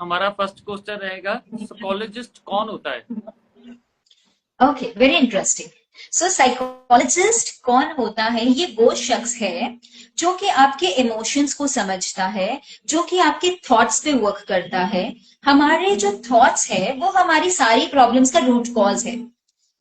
हमारा first question रहेगा, psychologist कौन होता है? Okay, very interesting. So psychologist कौन होता है? ये वो शख्स है जो कि आपके इमोशंस को समझता है, जो कि आपके थॉट्स पे वर्क करता है। हमारे जो थॉट्स है वो हमारी सारी प्रॉब्लम्स का रूट कॉज है।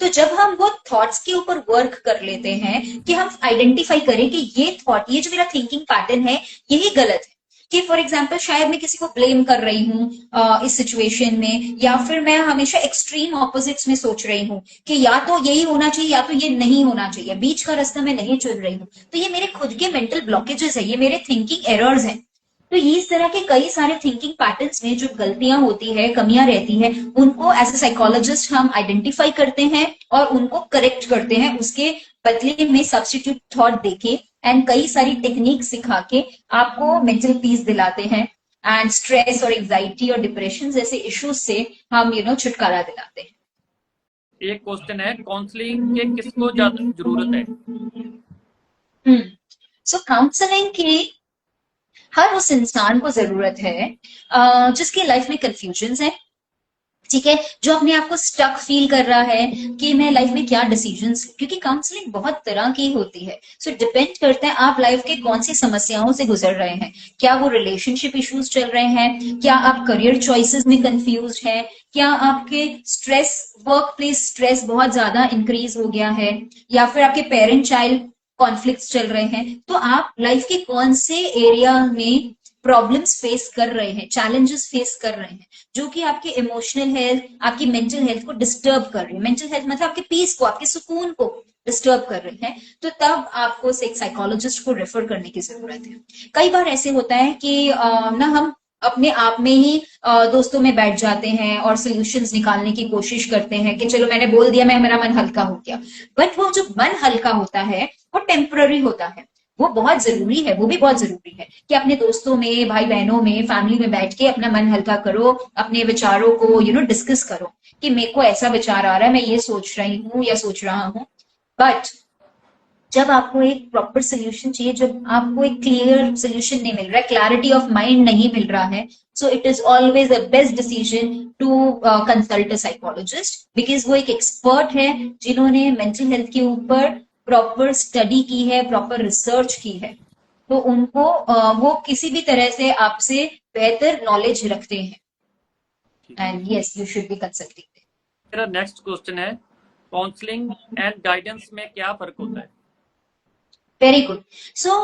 तो जब हम वो थॉट्स के ऊपर वर्क कर लेते हैं कि हम आइडेंटिफाई करें कि ये थॉट, ये जो मेरा थिंकिंग पैटर्न है, यही गलत है। कि फॉर एग्जाम्पल शायद मैं किसी को ब्लेम कर रही हूँ इस सिचुएशन में, या फिर मैं हमेशा एक्सट्रीम ऑपोजिट्स में सोच रही हूँ कि या तो यही होना चाहिए या तो ये नहीं होना चाहिए, बीच का रास्ता मैं नहीं चुन रही हूँ। तो ये मेरे खुद के मेंटल ब्लॉकेजेस है, ये मेरे थिंकिंग एरर्स हैं। तो ये इस तरह के कई सारे थिंकिंग पैटर्न्स में जो गलतियां होती है, कमियां रहती है, उनको एज ए साइकोलॉजिस्ट हम आइडेंटिफाई करते हैं और उनको करेक्ट करते हैं, उसके बदले में सब्स्टिट्यूट थॉट देके एंड कई सारी टेक्निक सिखा के आपको मेंटल पीस दिलाते हैं एंड स्ट्रेस और एंजाइटी और डिप्रेशन जैसे इश्यूज से हम छुटकारा दिलाते हैं। एक क्वेश्चन है, काउंसलिंग के किसको ज्यादा जरूरत है? सो काउंसलिंग की हर उस इंसान को जरूरत है जिसकी लाइफ में कंफ्यूजन है, ठीक है, जो अपने आप को स्टक फील कर रहा है कि मैं लाइफ में क्या डिसीजंस, क्योंकि काउंसलिंग बहुत तरह की होती है। सो डिपेंड करता है आप लाइफ के कौन सी समस्याओं से गुजर रहे हैं। क्या वो रिलेशनशिप इश्यूज चल रहे हैं, क्या आप करियर चॉइसेस में कंफ्यूज हैं, क्या आपके स्ट्रेस, वर्क प्लेस स्ट्रेस बहुत ज्यादा इंक्रीज हो गया है, या फिर आपके पेरेंट चाइल्ड कॉन्फ्लिक्ट्स चल रहे हैं। तो आप लाइफ के कौन से एरिया में प्रॉब्लम्स फेस कर रहे हैं, चैलेंजेस फेस कर रहे हैं, जो कि आपकी इमोशनल हेल्थ, आपकी मेंटल हेल्थ को डिस्टर्ब कर रही है। मेंटल हेल्थ मतलब आपके पीस को, आपके सुकून को डिस्टर्ब कर रही है। तो तब आपको एक साइकोलॉजिस्ट को रेफर करने की जरूरत है। कई बार ऐसे होता है कि ना हम अपने आप में ही दोस्तों में बैठ जाते हैं और सोल्यूशंस निकालने की कोशिश करते हैं कि चलो मैंने बोल दिया, मैं, मेरा मन हल्का हो गया। बट वो जो मन हल्का होता है वो टेम्पररी होता है। वो बहुत जरूरी है, वो भी बहुत जरूरी है कि अपने दोस्तों में, भाई बहनों में, फैमिली में बैठ के अपना मन हल्का करो, अपने विचारों को डिस्कस करो कि मेरे को ऐसा विचार आ रहा है, मैं ये सोच रही हूँ या सोच रहा हूँ। बट जब आपको एक प्रॉपर सोल्यूशन चाहिए, जब आपको एक क्लियर सोल्यूशन नहीं मिल रहा है, क्लैरिटी ऑफ माइंड नहीं मिल रहा है, so it is always the best decision to consult a psychologist, because वो एक एक्सपर्ट है जिन्होंने मेंटल हेल्थ के ऊपर प्रॉपर स्टडी की है, प्रॉपर रिसर्च की है। तो उनको वो किसी भी तरह से आपसे बेहतर नॉलेज रखते हैं। ठीक है। And yes, you should be consulting. मेरा नेक्स्ट क्वेश्चन है, काउंसलिंग एंड गाइडेंस में क्या फर्क होता है? Very good. So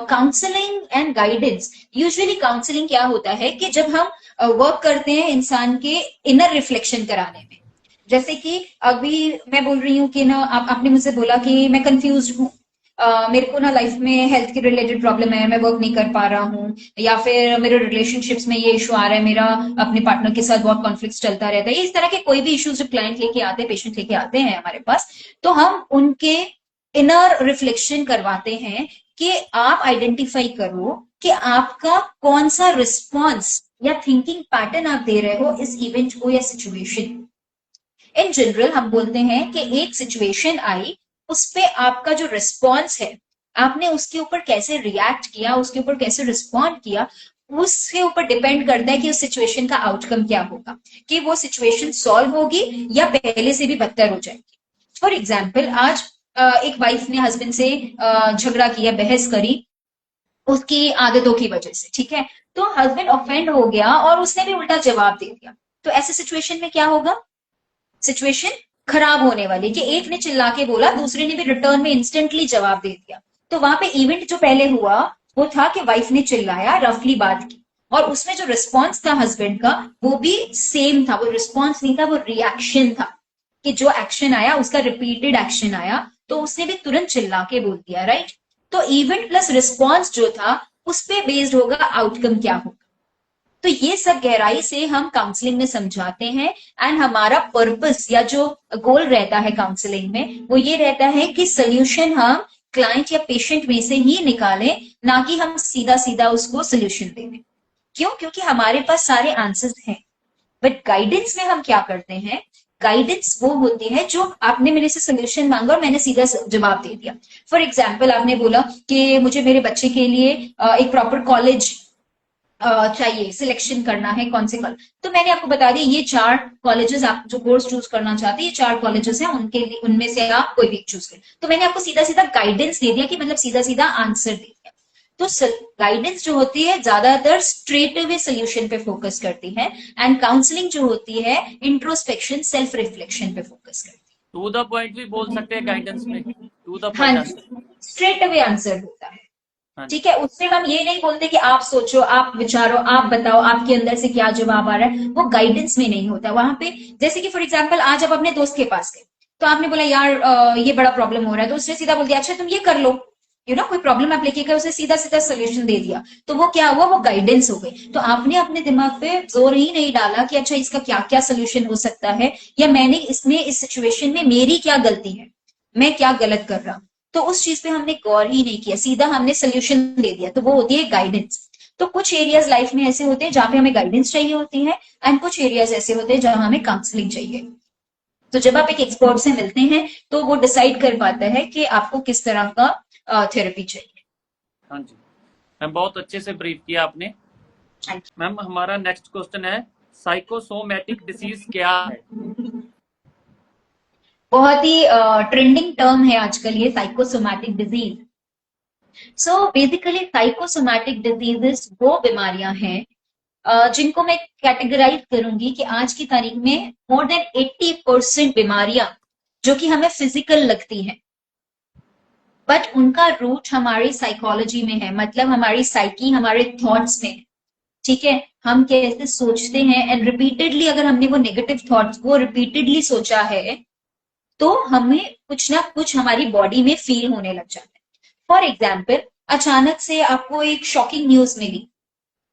counselling and guidance, usually counselling क्या होता है कि जब हम वर्क करते हैं इंसान के इनर रिफ्लेक्शन कराने में। जैसे कि अभी मैं बोल रही हूँ कि ना, आपने मुझसे बोला कि मैं कंफ्यूज हूँ, मेरे को ना लाइफ में हेल्थ के रिलेटेड प्रॉब्लम है, मैं वर्क नहीं कर पा रहा हूँ, या फिर मेरे रिलेशनशिप्स में ये इशू आ रहा है, मेरा अपने पार्टनर के साथ बहुत कॉन्फ्लिक्ट चलता रहता है। इस तरह के कोई भी इश्यूज जो क्लाइंट लेके आते हैं, पेशेंट लेके आते हैं हमारे पास, तो हम उनके इनर रिफ्लेक्शन करवाते हैं कि आप आइडेंटिफाई करो कि आपका कौन सा रिस्पॉन्स या थिंकिंग पैटर्न आप दे रहे हो इस इवेंट को या सिचुएशन। इन जनरल हम बोलते हैं कि एक सिचुएशन आई, उस पे आपका जो रिस्पॉन्स है, आपने उसके ऊपर कैसे रिएक्ट किया, उसके ऊपर कैसे रिस्पॉन्ड किया, उसके ऊपर डिपेंड करता है कि उस सिचुएशन का आउटकम क्या होगा, कि वो सिचुएशन सॉल्व होगी या पहले से भी बदतर हो जाएगी। फॉर एग्जाम्पल, आज एक वाइफ ने हस्बैंड से झगड़ा किया, बहस करी उसकी आदतों की वजह से, ठीक है। तो हस्बैंड ऑफेंड हो गया और उसने भी उल्टा जवाब दे दिया। तो ऐसे सिचुएशन में क्या होगा? सिचुएशन खराब होने वाली, कि एक ने चिल्ला के बोला, दूसरे ने भी रिटर्न में इंस्टेंटली जवाब दे दिया। तो वहां पे इवेंट जो पहले हुआ वो था कि वाइफ ने चिल्लाया, रफली बात की, और उसमें जो रिस्पॉन्स था हस्बैंड का वो भी सेम था। वो रिस्पॉन्स नहीं था, वो रिएक्शन था, कि जो एक्शन आया उसका रिपीटेड एक्शन आया, तो उसने भी तुरंत चिल्ला के बोल दिया, राइट। तो इवेंट प्लस रिस्पॉन्स जो था उस पर बेस्ड होगा आउटकम क्या होगा। तो ये सब गहराई से हम काउंसलिंग में समझाते हैं। एंड हमारा पर्पस या जो गोल रहता है काउंसलिंग में, वो ये रहता है कि सोल्यूशन हम क्लाइंट या पेशेंट में से ही निकालें, ना कि हम सीधा सीधा उसको सोल्यूशन दें। क्यों? क्योंकि हमारे पास सारे आंसर्स हैं। बट गाइडेंस में हम क्या करते हैं? गाइडेंस वो होती है जो आपने मेरे से सोल्यूशन मांगा और मैंने सीधा जवाब दे दिया। फॉर एग्जाम्पल, आपने बोला कि मुझे मेरे बच्चे के लिए एक प्रॉपर कॉलेज चाहिए, सिलेक्शन करना है कौन से कॉलेज, तो मैंने आपको बता दिया ये 4 कॉलेजेस, आप जो कोर्स चूज करना चाहते हैं ये 4 कॉलेजेस हैं, उनके लिए उनमें से आप कोई भी चूज करें। तो मैंने आपको सीधा सीधा गाइडेंस दे दिया कि मतलब सीधा सीधा आंसर दे दिया। तो गाइडेंस जो होती है ज्यादातर स्ट्रेट अवे सोल्यूशन पे फोकस करती है, एंड काउंसलिंग जो होती है इंट्रोस्पेक्शन, सेल्फ रिफ्लेक्शन पे फोकस करती है। टू द पॉइंट भी बोल सकते हैं गाइडेंस में, टू द हाँ पॉइंट जी, आंसर। स्ट्रेट अवे आंसर होता है। हाँ जी। ठीक है, उससे हम ये नहीं बोलते कि आप सोचो, आप विचारो, आप बताओ आपके अंदर से क्या जवाब आ रहा है, वो गाइडेंस में नहीं होता वहां पे। जैसे कि फॉर एग्जांपल आज आप अपने दोस्त के पास गए, तो आपने बोला यार ये बड़ा प्रॉब्लम हो रहा है, तो उसने सीधा बोल दिया अच्छा तुम ये कर लो, कोई प्रॉब्लम आप लेके गए, उसे सीधा सीधा सोल्यूशन दे दिया, तो वो क्या हुआ, वो गाइडेंस हो गई। तो आपने अपने दिमाग पे जोर ही नहीं डाला कि अच्छा इसका क्या क्या सोल्यूशन हो सकता है, या मैंने इसमें इस सिचुएशन में मेरी क्या गलती है, मैं क्या गलत कर रहा हूं, तो उस चीज पे हमने गौर ही नहीं किया, सीधा हमने सोल्यूशन दे दिया, तो वो होती है गाइडेंस। तो कुछ एरियाज लाइफ में ऐसे होते हैं जहां पे हमें गाइडेंस चाहिए होती है, एंड कुछ एरियाज ऐसे होते हैं जहां हमें काउंसलिंग चाहिए। तो जब आप एक एक्सपर्ट से मिलते हैं तो वो डिसाइड कर पाता है कि आपको किस तरह का थेरेपी चाहिए। हाँ जी मैम, बहुत अच्छे से ब्रीफ किया आपने। मैम हमारा नेक्स्ट क्वेश्चन है, साइकोसोमैटिक डिसीज क्या है? बहुत ही ट्रेंडिंग टर्म है आजकल ये psychosomatic disease. So basically psychosomatic diseases वो बीमारियां हैं जिनको मैं कैटेगराइज करूंगी कि आज की तारीख में मोर देन 80% बीमारियां जो कि हमें फिजिकल लगती हैं, बट उनका रूट हमारी साइकोलॉजी में है, मतलब हमारी साइकी, हमारे थॉट्स में है। ठीक है, हम कैसे सोचते हैं, एंड रिपीटेडली अगर हमने वो नेगेटिव थॉट्स को रिपीटेडली सोचा है तो हमें कुछ ना कुछ हमारी बॉडी में फील होने लग जाता है। फॉर एग्जाम्पल, अचानक से आपको एक शॉकिंग न्यूज मिली,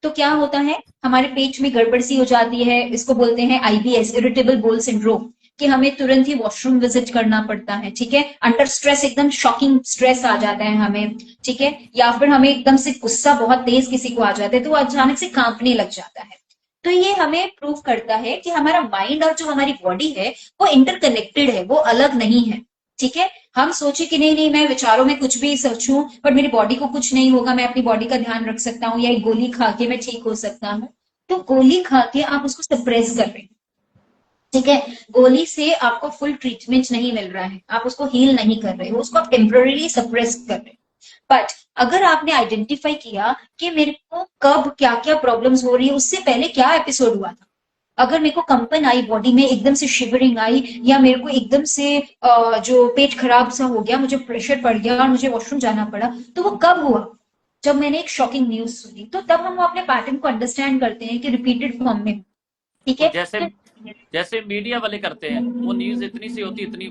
तो क्या होता है, हमारे पेट में गड़बड़ सी हो जाती है, इसको बोलते हैं आईबीएस, इरिटेबल बोल सिंड्रोम, कि हमें तुरंत ही वॉशरूम विजिट करना पड़ता है। ठीक है, अंडर स्ट्रेस, एकदम शॉकिंग स्ट्रेस आ जाता है हमें। ठीक है, या फिर हमें एकदम से गुस्सा बहुत तेज किसी को आ जाता है तो वो अचानक से कांपने लग जाता है। तो ये हमें प्रूव करता है कि हमारा माइंड और जो हमारी बॉडी है वो इंटरकनेक्टेड है, वो अलग नहीं है। ठीक है, हम सोचे कि नहीं नहीं मैं विचारों में कुछ भी सोचूं पर मेरी बॉडी को कुछ नहीं होगा, मैं अपनी बॉडी का ध्यान रख सकता हूँ, या एक गोली खा के मैं ठीक हो सकता हूँ, तो गोली खा के आप उसको सप्रेस कर रहे हैं। ठीक है, गोली से आपको फुल ट्रीटमेंट नहीं मिल रहा है, आप उसको हील नहीं कर रहे हो, उसको आप टेम्पररी सप्रेस कर रहे हो। बट अगर आपने आइडेंटिफाई किया कि मेरे को कब क्या क्या प्रॉब्लम्स हो रही है, उससे पहले क्या एपिसोड हुआ था, अगर मेरे को कंपन आई बॉडी में, एकदम से शिवरिंग आई, या मेरे को एकदम से जो पेट खराब सा हो गया, मुझे प्रेशर पड़ गया और मुझे वॉशरूम जाना पड़ा, तो वो कब हुआ, जब मैंने एक शॉकिंग न्यूज सुनी। तो तब हम अपने पैटर्न को अंडरस्टैंड करते हैं कि रिपीटेड फॉर्म में। ठीक वो है, जैसे तो जैसे मीडिया वाले करते हैं, वो न्यूज इतनी सी होती, इतनी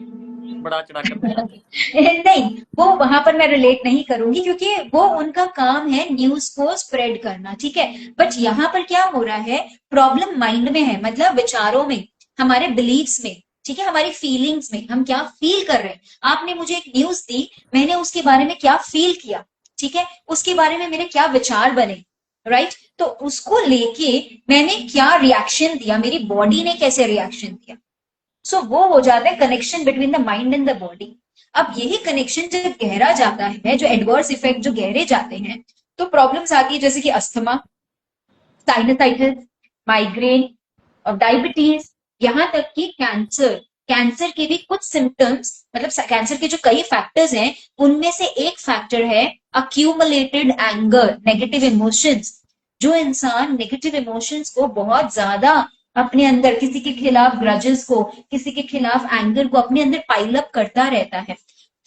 बड़ा चढ़ा कर दिखाते हैं। नहीं, वो वहां पर मैं रिलेट नहीं करूंगी क्योंकि वो उनका काम है न्यूज को स्प्रेड करना। ठीक है, बट यहाँ पर क्या हो रहा है, प्रॉब्लम माइंड में है, मतलब विचारों में, हमारे बिलीव्स में। ठीक है, हमारी फीलिंग्स में, हम क्या फील कर रहे हैं। आपने मुझे एक न्यूज दी, मैंने उसके बारे में क्या फील किया, ठीक है, उसके बारे में मेरे क्या विचार बने, राइट, तो उसको लेके मैंने क्या रिएक्शन दिया, मेरी बॉडी ने कैसे रिएक्शन दिया। सो वो हो जाता है connection between the mind and the body. अब यही कनेक्शन जब गहरा जाता है, जो एडवर्स इफेक्ट जो गहरे जाते हैं, तो प्रॉब्लम्स आती है जैसे कि अस्थमा, साइनसाइटिस, माइग्रेन और डायबिटीज, यहाँ तक कि कैंसर। कैंसर के भी कुछ सिम्टम्स, मतलब कैंसर के जो कई फैक्टर्स हैं उनमें से एक फैक्टर है अक्यूमुलेटेड एंगर, नेगेटिव इमोशंस। जो इंसान नेगेटिव इमोशंस को बहुत ज्यादा अपने अंदर, किसी के खिलाफ ग्रजेस को, किसी के खिलाफ एंगर को अपने अंदर पाइल अप करता रहता है,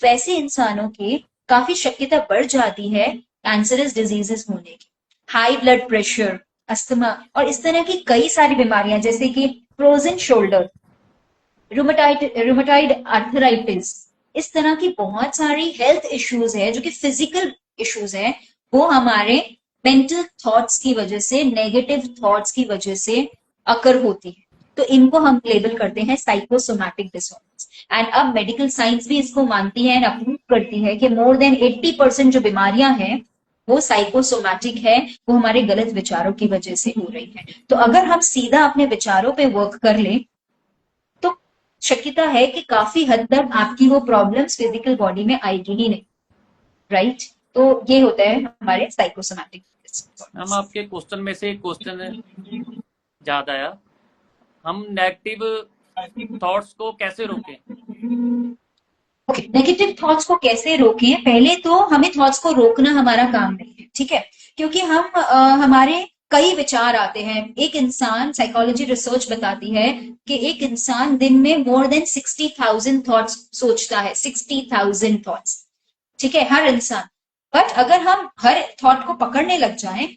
वैसे इंसानों की काफी शक्यता बढ़ जाती है कैंसरस डिजीजेस होने की। हाई ब्लड प्रेशर, अस्थमा और इस तरह की कई सारी बीमारियां, जैसे कि फ्रोजन शोल्डर, रूमेटाइड आर्थराइटिस, इस तरह की बहुत सारी हेल्थ इश्यूज है जो कि फिजिकल इश्यूज है, वो हमारे मेंटल थॉट्स की वजह से, नेगेटिव थॉट्स की वजह से अकर होती है। तो इनको हम लेबल करते हैं साइकोसोमैटिक डिसऑर्डर्स। एंड अब मेडिकल साइंस भी इसको मानती है एंड अप्रूव करती है कि मोर देन 80% जो बीमारियां हैं वो साइकोसोमैटिक है, वो हमारे गलत विचारों की वजह से हो रही है। तो अगर हम सीधा अपने विचारों पे वर्क कर लें तो शक्यता है कि काफी हद तक आपकी वो प्रॉब्लम्स फिजिकल बॉडी में आएगी ही नहीं, राइट। तो ये होता है हमारे साइकोसोमैटिक। मैम आपके क्वेश्चन में से एक क्वेश्चन याद आया, हम नेगेटिव थॉट्स को कैसे रोकें? ओके, नेगेटिव थॉट्स को कैसे रोकें? पहले तो हमें थॉट्स को रोकना हमारा काम नहीं है, ठीक है, क्योंकि हमारे कई विचार आते हैं। एक इंसान, साइकोलॉजी रिसर्च बताती है कि एक इंसान दिन में मोर देन 60,000 थॉट्स सोचता है, 60,000 थॉट्स, ठीक है, हर इंसान। बट अगर हम हर थॉट को पकड़ने लग जाएं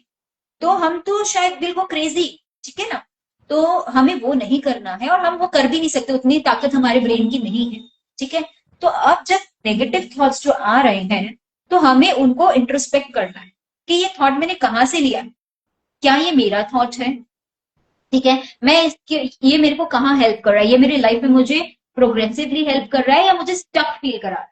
तो हम तो शायद दिल को क्रेजी, ठीक है ना, तो हमें वो नहीं करना है, और हम वो कर भी नहीं सकते, उतनी ताकत हमारे ब्रेन की नहीं है, ठीक है। तो अब जब नेगेटिव थॉट्स जो आ रहे हैं तो हमें उनको इंट्रोस्पेक्ट करना है कि ये थॉट मैंने कहाँ से लिया, क्या ये मेरा थॉट है, ठीक है, ये मेरे को कहाँ हेल्प कर रहा है, ये मेरे लाइफ में मुझे प्रोग्रेसिवली हेल्प कर रहा है या मुझे स्टक फील करा रहा है,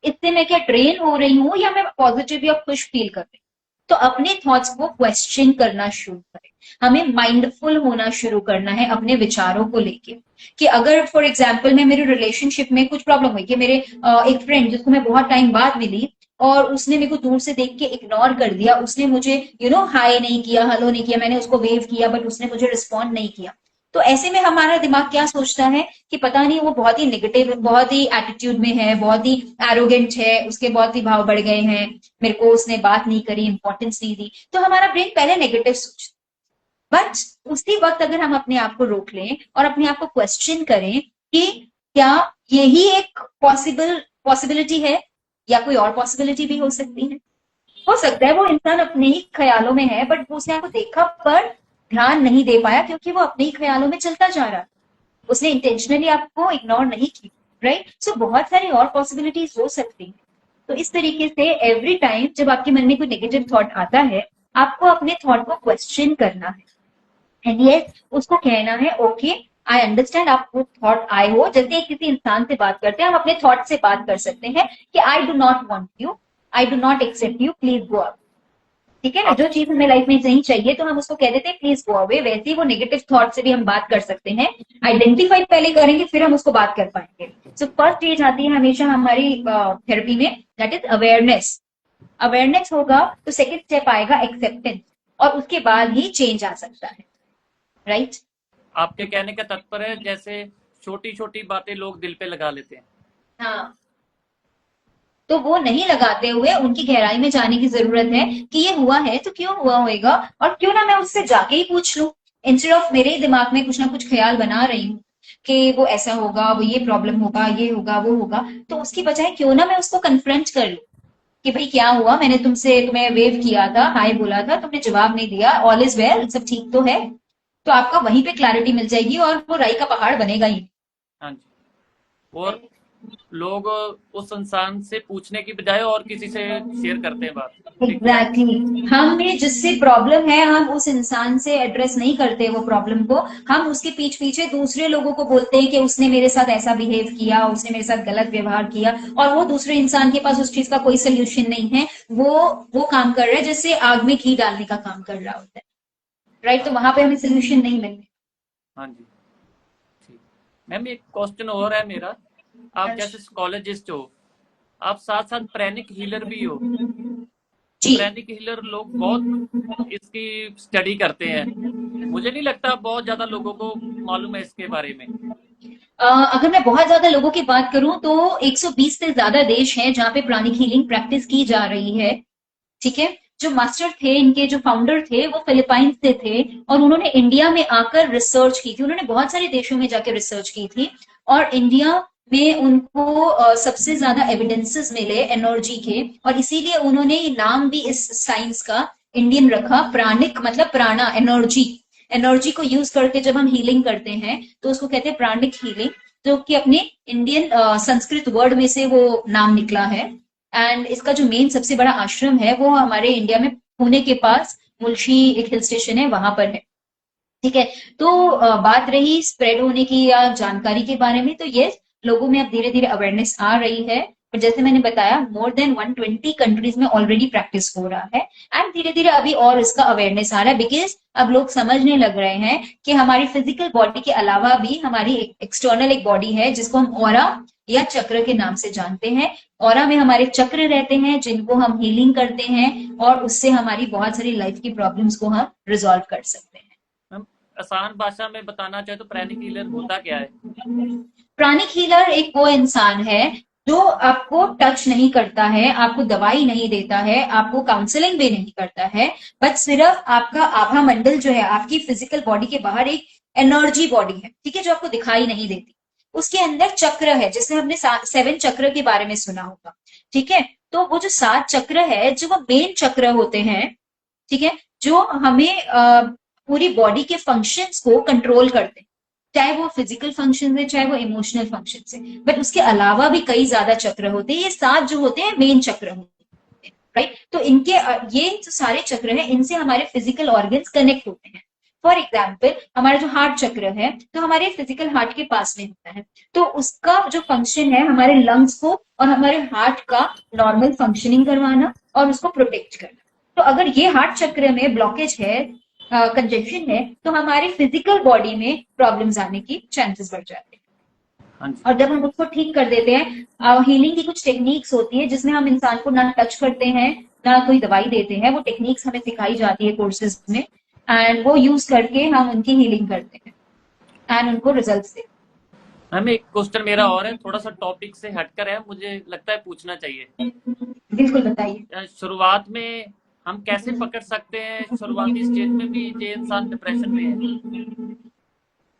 इससे मैं क्या ड्रेन हो रही हूँ या मैं पॉजिटिव या खुश फील कर रही हूँ। तो अपने थॉट्स को क्वेश्चन करना शुरू करें, हमें माइंडफुल होना शुरू करना है अपने विचारों को लेके। कि अगर फॉर एग्जाम्पल मैं मेरे रिलेशनशिप में कुछ प्रॉब्लम हुई कि मेरे एक फ्रेंड जिसको मैं बहुत टाइम बाद मिली और उसने मेरे को दूर से देख के इग्नोर कर दिया, उसने मुझे हाय नहीं किया, हेलो नहीं किया, मैंने उसको वेव किया बट उसने मुझे रिस्पॉन्ड नहीं किया। तो ऐसे में हमारा दिमाग क्या सोचता है कि पता नहीं वो बहुत ही नेगेटिव, बहुत ही एटीट्यूड में है, बहुत ही एरोगेंट है, उसके बहुत ही भाव बढ़ गए हैं, मेरे को उसने बात नहीं करी, इंपॉर्टेंस नहीं दी, तो हमारा ब्रेन पहले नेगेटिव सोचता। बट उसी वक्त अगर हम अपने आप को रोक लें और अपने आप को क्वेश्चन करें कि क्या यही एक पॉसिबिलिटी है या कोई और पॉसिबिलिटी भी हो सकती है। हो सकता है वो इंसान अपने ही ख्यालों में है बट उसने आपको देखा पर ध्यान नहीं दे पाया क्योंकि वो अपने ही ख्यालों में चलता जा रहा है, उसने इंटेंशनली आपको इग्नोर नहीं की, राइट। सो बहुत सारी और पॉसिबिलिटीज हो सकती हैं। तो इस तरीके से एवरी टाइम जब आपके मन में कोई नेगेटिव थॉट आता है, आपको अपने थॉट को क्वेश्चन करना है एंड यस उसको कहना है ओके आई अंडरस्टैंड, आप वो थॉट आए हो, जैसे किसी इंसान से बात करते हैं हम अपने थॉट से बात कर सकते हैं कि I do not want you, I do not accept you, please go away, ठीक है ना। जो चीज हमें लाइफ में नहीं चाहिए तो हम उसको कह देते हैं प्लीज गो अवे। वैसे ही वो नेगेटिव थॉट से भी हम बात कर सकते हैं, आइडेंटिफाई पहले करेंगे फिर हम उसको बात कर पाएंगे। सो फर्स्ट स्टेज आती है हमेशा हमारी थेरेपी में, दैट इज अवेयरनेस। अवेयरनेस होगा तो सेकेंड स्टेप आएगा एक्सेप्टेंस, और उसके बाद ही चेंज आ सकता है, राइट। आपके कहने का तात्पर्य है जैसे छोटी छोटी बातें लोग दिल पे लगा लेते हैं, हाँ, तो वो नहीं लगाते हुए उनकी गहराई में जाने की जरूरत है कि ये हुआ है तो क्यों हुआ होगा, और क्यों ना मैं उससे जाके ही पूछ लूं, इंस्टेड ऑफ मेरे दिमाग में कुछ ना कुछ ख्याल बना रही हूँ कि वो ऐसा होगा, वो ये प्रॉब्लम होगा, ये होगा, वो होगा, तो उसकी बजाय क्यों ना मैं उसको कन्फ्रंट कर लूं कि भाई क्या हुआ, मैंने तुम्हें वेव किया था, हाय बोला था, तुमने जवाब नहीं दिया, ऑल इज वेल, सब ठीक तो है। तो आपका वहीं पे क्लैरिटी मिल जाएगी और वो राई का पहाड़ बनेगा ही। हाँ जी, और लोग उस इंसान से पूछने की बजाय और किसी से शेयर करते हैं बात। एग्जैक्टली हमें जिससे प्रॉब्लम है हम उस इंसान से एड्रेस नहीं करते वो प्रॉब्लम को, हम उसके पीछे दूसरे लोगों को बोलते हैं कि उसने मेरे साथ ऐसा बिहेव किया, उसने मेरे साथ गलत व्यवहार किया, और वो दूसरे इंसान के पास उस चीज का कोई सोल्यूशन नहीं है, वो काम कर रहा है जैसे आग में घी डालने का काम कर रहा होता है, राइट। तो वहां पे हमें सोल्यूशन नहीं मिलने। हाँ जी, ठीक। मैम एक क्वेश्चन और है मेरा, आप जैसे साइकोलॉजिस्ट हो, आप साथ साथ प्रेनिक हीलर भी हो। प्रेनिक हीलर लोग बहुत इसकी स्टडी करते हैं, मुझे नहीं लगता बहुत ज्यादा लोगों को मालूम है इसके बारे में। अगर मैं बहुत ज्यादा लोगों की बात करूं तो 120 से ज्यादा देश हैं जहां पे प्राणिक हीलिंग प्रैक्टिस की जा रही है, ठीक है। जो मास्टर थे, इनके जो फाउंडर थे वो फिलीपाइंस से थे और उन्होंने इंडिया में आकर रिसर्च की थी, उन्होंने बहुत सारे देशों में जाकर रिसर्च की थी और इंडिया में उनको सबसे ज्यादा एविडेंसेस मिले एनर्जी के, और इसीलिए उन्होंने नाम भी इस साइंस का इंडियन रखा, प्राणिक मतलब प्राणा, एनर्जी को यूज करके जब हम हीलिंग करते हैं तो उसको कहते हैं प्राणिक हीलिंग, जो कि अपने इंडियन संस्कृत वर्ड में से वो नाम निकला है। एंड इसका जो मेन सबसे बड़ा आश्रम है वो हमारे इंडिया में पुणे के पास मुल्शी एक हिल स्टेशन है वहां पर है, ठीक है। तो बात रही स्प्रेड होने की या जानकारी के बारे में, तो ये लोगों में अब धीरे धीरे अवेयरनेस आ रही है, पर जैसे मैंने बताया मोर देन 120 कंट्रीज में ऑलरेडी प्रैक्टिस हो रहा है एंड धीरे धीरे अभी और इसका अवेयरनेस आ रहा है, बिकॉज अब लोग समझने लग रहे हैं कि हमारी फिजिकल बॉडी के अलावा भी हमारी एक्सटर्नल एक बॉडी है जिसको हम ऑरा या चक्र के नाम से जानते हैं। ऑरा में हमारे चक्र रहते हैं जिनको हम हीलिंग करते हैं, और उससे हमारी बहुत सारी लाइफ की प्रॉब्लम्स को हम रिजॉल्व कर सकते हैं। मैम आसान भाषा में बताना चाहे तो प्राणिक हीलर होता क्या है? प्राणिक हीलर एक वो इंसान है जो आपको टच नहीं करता है, आपको दवाई नहीं देता है, आपको काउंसलिंग भी नहीं करता है, बट सिर्फ आपका आभा मंडल जो है, आपकी फिजिकल बॉडी के बाहर एक एनर्जी बॉडी है, ठीक है, जो आपको दिखाई नहीं देती। उसके अंदर चक्र है, जैसे हमने 7 चक्र के बारे में सुना होगा, ठीक है। तो वो जो 7 चक्र है, जो वो मेन चक्र होते हैं, ठीक है, जो हमें पूरी बॉडी के फंक्शंस को कंट्रोल करते हैं, चाहे वो फिजिकल फंक्शन है, चाहे वो इमोशनल फंक्शन है, बट उसके अलावा भी कई ज्यादा चक्र होते हैं। ये 7 जो होते हैं मेन चक्र होते हैं, राइट। तो इनके ये जो सारे चक्र हैं, इनसे हमारे फिजिकल ऑर्गन्स कनेक्ट होते हैं। फॉर एग्जाम्पल हमारा जो हार्ट चक्र है, तो हमारे फिजिकल हार्ट के पास में होता है, तो उसका जो फंक्शन है हमारे लंग्स को और हमारे हार्ट का नॉर्मल फंक्शनिंग करवाना और उसको प्रोटेक्ट करना। तो अगर ये हार्ट चक्र में ब्लॉकेज है, कंजेशन है, तो हमारी फिजिकल बॉडी में प्रॉब्लम्स आने की चांसेस बढ़ जाते हैं। और जब हम उसको ठीक कर देते हैं, हीलिंग की कुछ टेक्निक्स होती है जिसमें हम इंसान को ना टच करते हैं, ना कोई दवाई देते हैं, वो टेक्निक्स हमें सिखाई जाती है कोर्सेज में, एंड वो यूज करके हम उनकी हीलिंग करते हैं एंड उनको रिजल्ट्स देते हैं। मैम एक क्वेश्चन मेरा और है, थोड़ा सा टॉपिक से हटकर है, मुझे लगता है पूछना चाहिए। बिल्कुल बताइए। शुरुआत में हम कैसे पकड़ सकते हैं शुरुआती स्टेज में भी ये इंसान डिप्रेशन में है?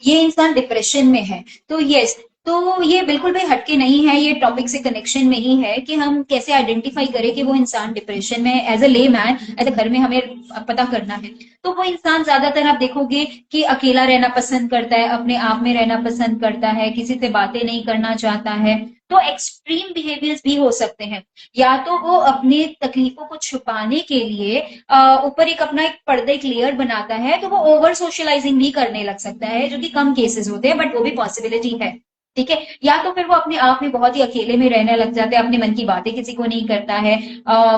ये इंसान डिप्रेशन में है, तो यस, तो ये बिल्कुल भी हटके नहीं है, ये टॉपिक से कनेक्शन में ही है कि हम कैसे आइडेंटिफाई करें कि वो इंसान डिप्रेशन में है। एज अ ले मैन, एज अ घर में हमें पता करना है। तो वो इंसान ज्यादातर आप देखोगे कि अकेला रहना पसंद करता है, अपने आप में रहना पसंद करता है, किसी से बातें नहीं करना चाहता है। तो एक्सट्रीम बिहेवियर्स भी हो सकते हैं, या तो वो अपनी तकलीफों को छुपाने के लिए ऊपर एक अपना एक पर्दे एक लेयर बनाता है, तो वो ओवर सोशलाइजिंग भी करने लग सकता है, जो कि कम केसेस होते हैं, बट वो भी पॉसिबिलिटी है, ठीक है। या तो फिर वो अपने आप में बहुत ही अकेले में रहने लग जाते हैं, अपने मन की बातें किसी को नहीं करता है,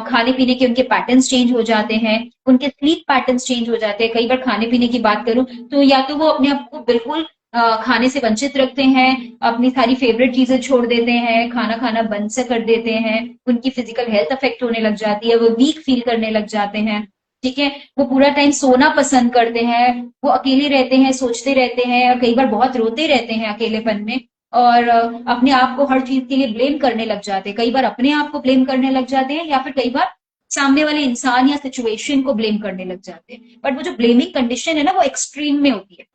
खाने पीने के उनके पैटर्न्स चेंज हो जाते हैं, उनके स्लीप पैटर्न्स चेंज हो जाते हैं। कई बार खाने पीने की बात करूं तो या तो वो अपने आप को बिल्कुल खाने से वंचित रखते हैं, अपनी सारी फेवरेट चीजें छोड़ देते हैं, खाना खाना बंद से कर देते हैं, उनकी फिजिकल हेल्थ अफेक्ट होने लग जाती है, वो वीक फील करने लग जाते हैं, ठीक है। वो पूरा टाइम सोना पसंद करते हैं, वो अकेले रहते हैं, सोचते रहते हैं, और कई बार बहुत रोते रहते हैं अकेलेपन में, और अपने आप को हर चीज के लिए ब्लेम करने लग जाते हैं। कई बार अपने आप को ब्लेम करने लग जाते हैं, या फिर कई बार सामने वाले इंसान या सिचुएशन को ब्लेम करने लग जाते हैं। बट वो जो ब्लेमिंग कंडीशन है ना, वो एक्सट्रीम में होती है,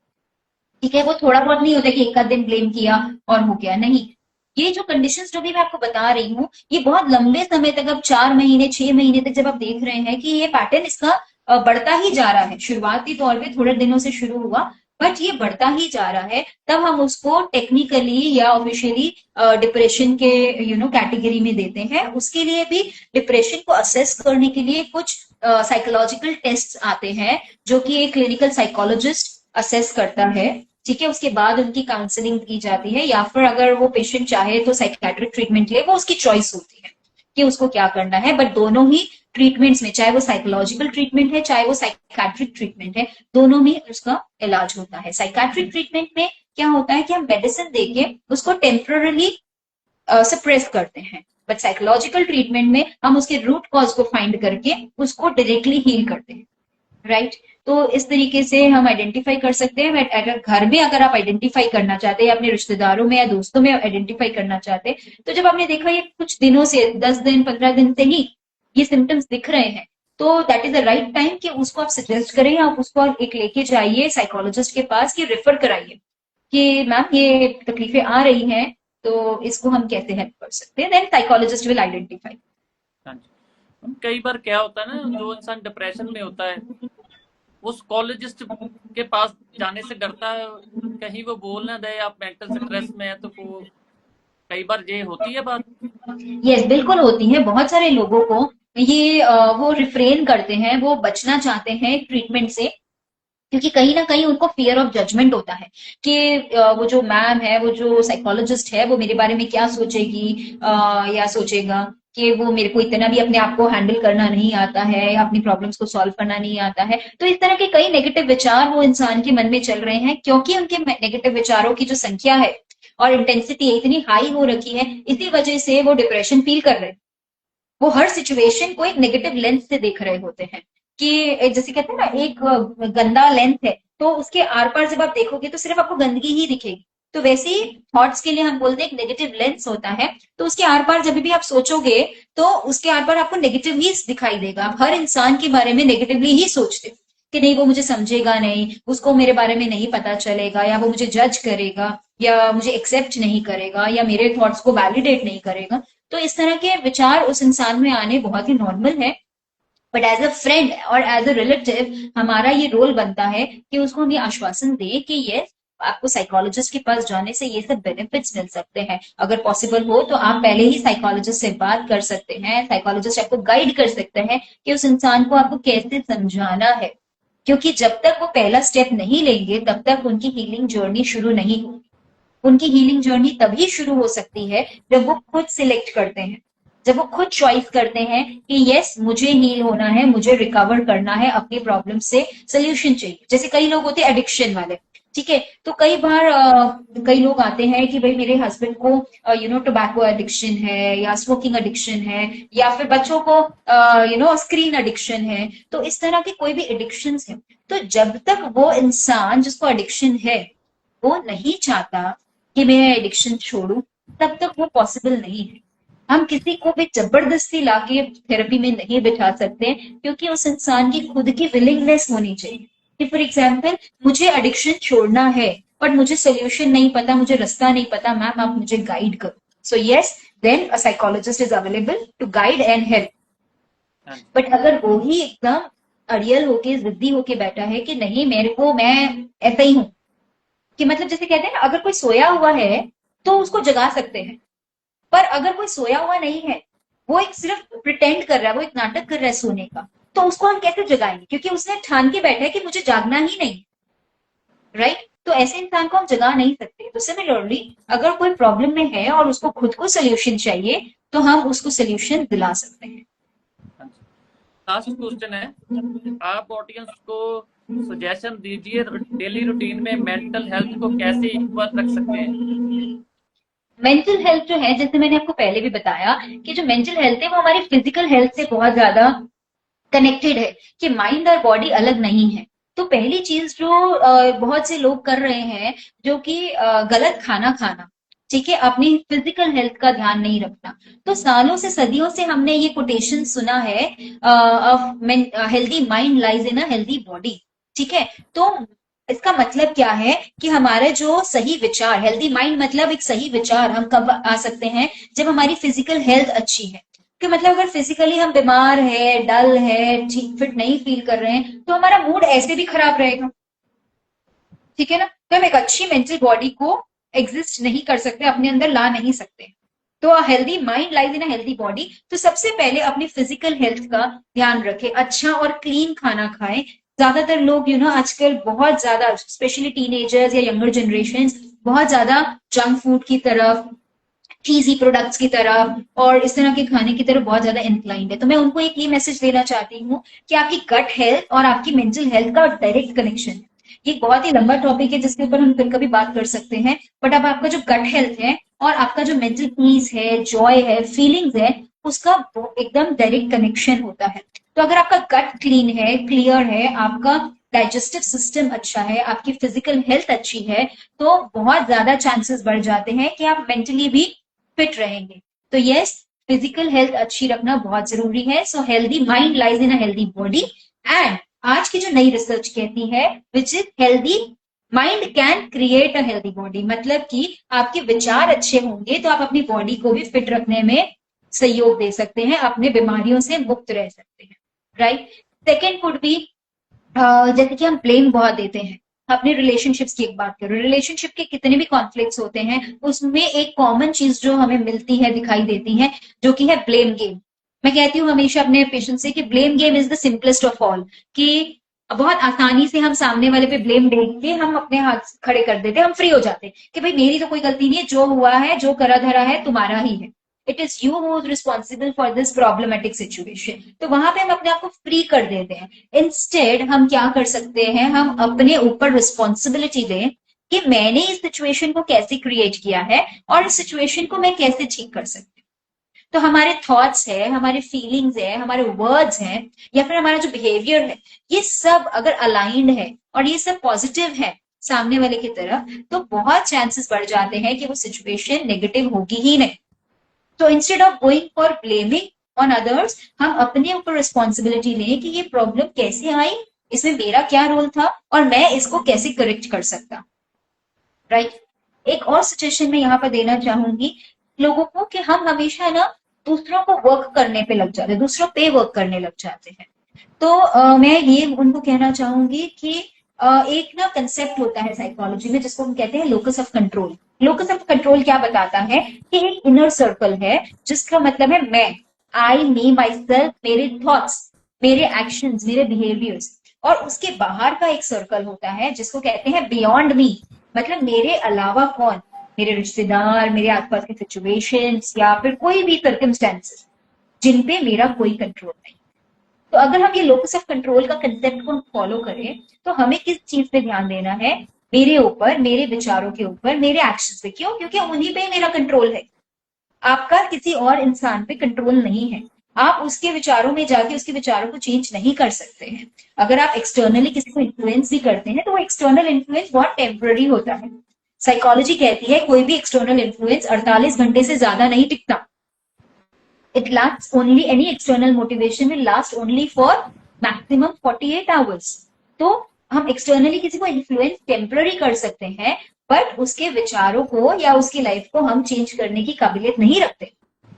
ठीक है। वो थोड़ा बहुत नहीं होता कि एक आध दिन ब्लेम किया और हो गया, नहीं। ये जो कंडीशंस जो भी मैं आपको बता रही हूँ, ये बहुत लंबे समय तक, अब 4 महीने 6 महीने तक जब आप देख रहे हैं कि ये पैटर्न इसका बढ़ता ही जा रहा है, शुरुआती तौर पे थोड़े दिनों से शुरू हुआ, बट ये बढ़ता ही जा रहा है, तब हम उसको टेक्निकली या ऑफिशियली डिप्रेशन के कैटेगरी में देते हैं। उसके लिए भी डिप्रेशन को असेस करने के लिए कुछ साइकोलॉजिकल टेस्ट आते हैं, जो कि एक क्लिनिकल साइकोलॉजिस्ट असेस करता है, ठीक है। उसके बाद उनकी काउंसलिंग की जाती है, या फिर अगर वो पेशेंट चाहे तो साइकियाट्रिक ट्रीटमेंट ले, वो उसकी चॉइस होती है कि उसको क्या करना है। बट दोनों ही ट्रीटमेंट्स में, चाहे वो साइकोलॉजिकल ट्रीटमेंट है, चाहे वो साइकियाट्रिक ट्रीटमेंट है, दोनों में उसका इलाज होता है। साइकियाट्रिक ट्रीटमेंट में क्या होता है कि हम मेडिसिन देके उसको टेम्पररी सप्रेस करते हैं, बट साइकोलॉजिकल ट्रीटमेंट में हम उसके रूट कॉज को फाइंड करके उसको डायरेक्टली हील करते हैं, राइट। तो इस तरीके से हम आइडेंटिफाई कर सकते हैं। बट अगर घर में अगर आप आइडेंटिफाई करना चाहते हैं, अपने रिश्तेदारों में या दोस्तों में आइडेंटिफाई करना चाहते हैं, तो जब आपने देखा ये कुछ दिनों से, 10 दिन 15 दिन से ही ये सिम्टम्स दिख रहे हैं, तो that is the right time कि उसको आप सजेस्ट करें, आप उसको एक लेके जाइए साइकोलॉजिस्ट के पास, कि रेफर कराइए कि मैम ये तकलीफें आ रही हैं, तो इसको हम कैसे हेल्प कर सकते हैं। Then psychologist will identify. कई बार क्या होता है ना, जो इंसान डिप्रेशन में होता है वो साइकोलॉजिस्ट के पास जाने से डरता है, कहीं वो बोल ना दे आप मेंटल स्ट्रेस में है, तो वो कई बार ये होती है बात। यस, बिल्कुल होती है। बहुत सारे लोगों को ये वो रिफ्रेन करते हैं, वो बचना चाहते हैं ट्रीटमेंट से, क्योंकि कहीं ना कहीं उनको फियर ऑफ जजमेंट होता है कि वो जो मैम है, वो जो साइकोलॉजिस्ट है, वो मेरे बारे में क्या सोचेगी या सोचेगा कि वो मेरे को इतना भी अपने आप को हैंडल करना नहीं आता है, या अपनी प्रॉब्लम्स को सॉल्व करना नहीं आता है। तो इस तरह के कई नेगेटिव विचार वो इंसान के मन में चल रहे हैं, क्योंकि उनके नेगेटिव विचारों की जो संख्या है और इंटेंसिटी इतनी हाई हो रखी है, इसी वजह से वो डिप्रेशन फील कर रहे हैं। वो हर सिचुएशन को एक नेगेटिव लेंस से देख रहे होते हैं कि जैसे कहते हैं ना, एक गंदा लेंस है तो उसके आर पार जब आप देखोगे तो सिर्फ आपको गंदगी ही दिखेगी। तो वैसे ही थॉट्स के लिए हम बोलते हैं एक नेगेटिव लेंस होता है, तो उसके आर पार जब भी आप सोचोगे तो उसके आर पार आपको नेगेटिव ही दिखाई देगा। आप हर इंसान के बारे में नेगेटिवली ही सोचते हो कि नहीं वो मुझे समझेगा नहीं, उसको मेरे बारे में नहीं पता चलेगा, या वो मुझे जज करेगा, या मुझे एक्सेप्ट नहीं करेगा, या मेरे थॉट्स को वैलिडेट नहीं करेगा। तो इस तरह के विचार उस इंसान में आने बहुत ही नॉर्मल है। बट एज अ फ्रेंड और एज अ रिलेटिव हमारा ये रोल बनता है कि उसको हम ये आश्वासन दें कि ये आपको साइकोलॉजिस्ट के पास जाने से ये सब बेनिफिट्स मिल सकते हैं। अगर पॉसिबल हो तो आप पहले ही साइकोलॉजिस्ट से बात कर सकते हैं, साइकोलॉजिस्ट आपको गाइड कर सकते हैं कि उस इंसान को आपको कैसे समझाना है, क्योंकि जब तक वो पहला स्टेप नहीं लेंगे तब तक उनकी हीलिंग जर्नी शुरू नहीं होगी। उनकी हीलिंग जर्नी तभी शुरू हो सकती है जब वो खुद सिलेक्ट करते हैं, जब वो खुद चॉइस करते हैं कि यस मुझे हील होना है, मुझे रिकवर करना है, अपनी प्रॉब्लम से सोल्यूशन चाहिए। जैसे कई लोग होते हैं एडिक्शन वाले, ठीक है, तो कई बार कई लोग आते हैं कि भाई मेरे हस्बैंड को टोबैको एडिक्शन है, या स्मोकिंग एडिक्शन है, या फिर बच्चों को स्क्रीन एडिक्शन है। तो इस तरह के कोई भी एडिक्शन है, तो जब तक वो इंसान जिसको एडिक्शन है वो नहीं चाहता कि मैं एडिक्शन छोड़ू, तब तक वो पॉसिबल नहीं है। हम किसी को भी जबरदस्ती लाके थेरेपी में नहीं बिठा सकते, क्योंकि उस इंसान की खुद की विलिंगनेस होनी चाहिए कि फॉर एग्जाम्पल मुझे एडिक्शन छोड़ना है बट मुझे सोल्यूशन नहीं पता, मुझे रास्ता नहीं पता, मैम आप मुझे गाइड करो। So yes, then a psychologist is available to guide and help. But अगर वो ही एकदम अड़ियल होके जिद्दी होके बैठा है कि नहीं मेरे को, मैं ऐसा ही हूं, कि मतलब जैसे कहते हैं ना, अगर कोई सोया हुआ है तो उसको जगा सकते हैं, पर अगर कोई सोया हुआ नहीं है, वो एक सिर्फ प्रिटेंड कर रहा है, वो एक नाटक कर रहा है सोने का, तो उसको हम कैसे जगाएंगे, क्योंकि उसने ठान के बैठा है कि मुझे जागना ही नहीं, राइट। तो ऐसे इंसान को हम जगा नहीं सकते। तो सिमिलरली अगर कोई प्रॉब्लम में है और उसको खुद को सोल्यूशन चाहिए तो हम उसको सोल्यूशन दिला सकते हैं। लास्ट क्वेश्चन है, आप ऑडियंस को सजेशन दीजिए डेली रूटीन में मेंटल हेल्थ को कैसे इक्वल रख सकते हैं। मेंटल हेल्थ जो है, जैसे मैंने आपको पहले भी बताया कि जो मेंटल हेल्थ है वो हमारी फिजिकल हेल्थ से बहुत ज्यादा कनेक्टेड है, कि माइंड और बॉडी अलग नहीं है। तो पहली चीज जो बहुत से लोग कर रहे हैं, जो कि गलत खाना खाना, ठीक है, अपनी फिजिकल हेल्थ का ध्यान नहीं रखना। तो सालों से सदियों से हमने ये कोटेशन सुना है, healthy mind lies in a healthy body, ठीक है। तो इसका मतलब क्या है कि हमारे जो सही विचार, हेल्दी माइंड मतलब एक सही विचार हम कब आ सकते हैं, जब हमारी फिजिकल हेल्थ अच्छी है। कि मतलब अगर फिजिकली हम बीमार है, डल है, ठीक फिट नहीं फील कर रहे हैं, तो हमारा मूड ऐसे भी खराब रहेगा, ठीक है ना। तो हम एक अच्छी मेंटल बॉडी को एग्जिस्ट नहीं कर सकते, अपने अंदर ला नहीं सकते। तो healthy mind lies in a healthy body. तो सबसे पहले अपनी फिजिकल हेल्थ का ध्यान रखें, अच्छा और क्लीन खाना खाएं। ज्यादातर लोग आजकल बहुत ज्यादा, स्पेशली टीनेजर्स या यंगर जनरेशन, बहुत ज्यादा जंक फूड की तरफ, चीजी प्रोडक्ट्स की तरफ और इस तरह के खाने की तरफ बहुत ज्यादा इंक्लाइंड है। तो मैं उनको एक ये मैसेज देना चाहती हूँ कि आपकी गट हेल्थ और आपकी मेंटल हेल्थ का डायरेक्ट कनेक्शन है। ये बहुत ही लंबा टॉपिक है जिसके ऊपर हम फिर कभी बात कर सकते हैं, बट अब आपका जो गट हेल्थ है और आपका जो मेंटल पीस है, जॉय है, फीलिंग्स है, उसका एकदम डायरेक्ट कनेक्शन होता है। तो अगर आपका गट क्लीन है, क्लियर है, आपका डाइजेस्टिव सिस्टम अच्छा है, आपकी फिजिकल हेल्थ अच्छी है, तो बहुत ज्यादा चांसेस बढ़ जाते हैं कि आप मेंटली भी फिट रहेंगे। तो यस, फिजिकल हेल्थ अच्छी रखना बहुत जरूरी है। So healthy mind lies in a healthy body. And आज की जो नई रिसर्च कहती है which is healthy mind can create a healthy body, मतलब कि आपके विचार अच्छे होंगे तो आप अपनी बॉडी को भी फिट रखने में सहयोग दे सकते हैं, अपने बीमारियों से मुक्त रह सकते हैं, राइट। सेकेंड वुड बी, जैसे कि हम ब्लेम बहुत देते हैं। अपने रिलेशनशिप्स की एक बात करो, रिलेशनशिप के कितने भी कॉन्फ्लिक्ट्स होते हैं उसमें एक कॉमन चीज जो हमें मिलती है, दिखाई देती है, जो कि है ब्लेम गेम। मैं कहती हूँ हमेशा अपने पेशेंट से कि blame game is the simplest of all, कि बहुत आसानी से हम सामने वाले पे ब्लेम देख के हम अपने हाथ खड़े कर देते, हम फ्री हो जाते कि भाई मेरी तो कोई गलती नहीं है, जो हुआ है, जो करा धरा है तुम्हारा ही है, it is you who is responsible for this problematic situation. तो वहां पे हम अपने आप को फ्री कर देते हैं। इंस्टेड हम क्या कर सकते हैं, हम अपने ऊपर रिस्पॉन्सिबिलिटी दें कि मैंने इस सिचुएशन को कैसे क्रिएट किया है और इस सिचुएशन को मैं कैसे ठीक कर सकती हूँ। तो हमारे थॉट्स है, हमारे फीलिंग्स है, हमारे वर्ड्स हैं, या फिर हमारा जो बिहेवियर है, ये सब अगर अलाइंड है और ये सब पॉजिटिव है सामने वाले की तरफ, तो बहुत चांसेस बढ़ जाते हैं कि वो सिचुएशन नेगेटिव होगी ही नहीं। तो instead of going for blaming on others, हम अपने ऊपर रिस्पॉन्सिबिलिटी लें कि ये प्रॉब्लम कैसे आई, इसमें मेरा क्या रोल था और मैं इसको कैसे करेक्ट कर सकता। राइट। एक और सजेशन मैं यहाँ पर देना चाहूंगी लोगों को कि हम हमेशा ना दूसरों को वर्क करने पे लग जाते हैं, दूसरों पे वर्क करने लग जाते हैं। तो मैं ये उनको कहना चाहूंगी कि एक ना कंसेप्ट होता है साइकोलॉजी में जिसको हम कहते हैं locus of control. Locus of control क्या बताता है कि एक इनर सर्कल है जिसका मतलब है मैं, आई मी माई सेल्फ, मेरे थॉट्स, मेरे एक्शंस, मेरे बिहेवियर्स, और उसके बाहर का एक सर्कल होता है जिसको कहते हैं बियॉन्ड मी, मतलब मेरे अलावा कौन, मेरे रिश्तेदार, मेरे आसपास के सिचुएशंस या फिर कोई भी सर्कमस्टेंसेस जिन पे मेरा कोई कंट्रोल नहीं। तो अगर हम ये लोकस ऑफ कंट्रोल का कंसेप्ट को फॉलो करें तो हमें किस चीज पे ध्यान देना है, मेरे ऊपर, मेरे विचारों के ऊपर, मेरे एक्शंस पे। क्यों? क्योंकि उन्हीं पे मेरा कंट्रोल है। आपका किसी और इंसान पे कंट्रोल नहीं है। आप उसके विचारों में जाके उसके विचारों को चेंज नहीं कर सकते हैं। अगर आप एक्सटर्नली किसी को इन्फ्लुएंस भी करते हैं तो वो एक्सटर्नल इन्फ्लुएंस बहुत टेम्पररी होता है। साइकोलॉजी कहती है कोई भी एक्सटर्नल इन्फ्लुएंस 48 घंटे से ज्यादा नहीं टिकता। It lasts only, any external motivation will last only for maximum 48 hours. तो हम एक्सटर्नली किसी को इन्फ्लुएंस टेम्पररी कर सकते हैं, बट उसके विचारों को या उसकी लाइफ को हम चेंज करने की काबिलियत नहीं रखते।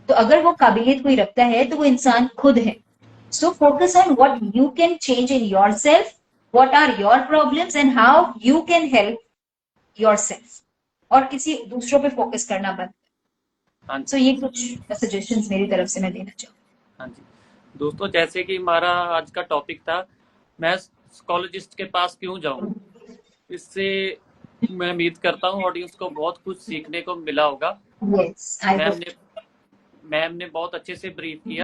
तो अगर वो काबिलियत कोई रखता है तो वो इंसान खुद है। So focus on what you can change in yourself, what are your problems and how you can help yourself, और किसी दूसरों पे फोकस करना बंद। हाँ सो ये कुछ सजेशंस मेरी तरफ से मैं देना चाहूँ। हाँ जी दोस्तों, जैसे कि हमारा आज का टॉपिक था मैं साइकोलॉजिस्ट के पास क्यों जाऊं, इससे मैं उम्मीद करता हूं ऑडियंस को बहुत कुछ सीखने को मिला होगा। Yes, I ma'am would. ने मैम ने बहुत अच्छे से ब्रीफ किया।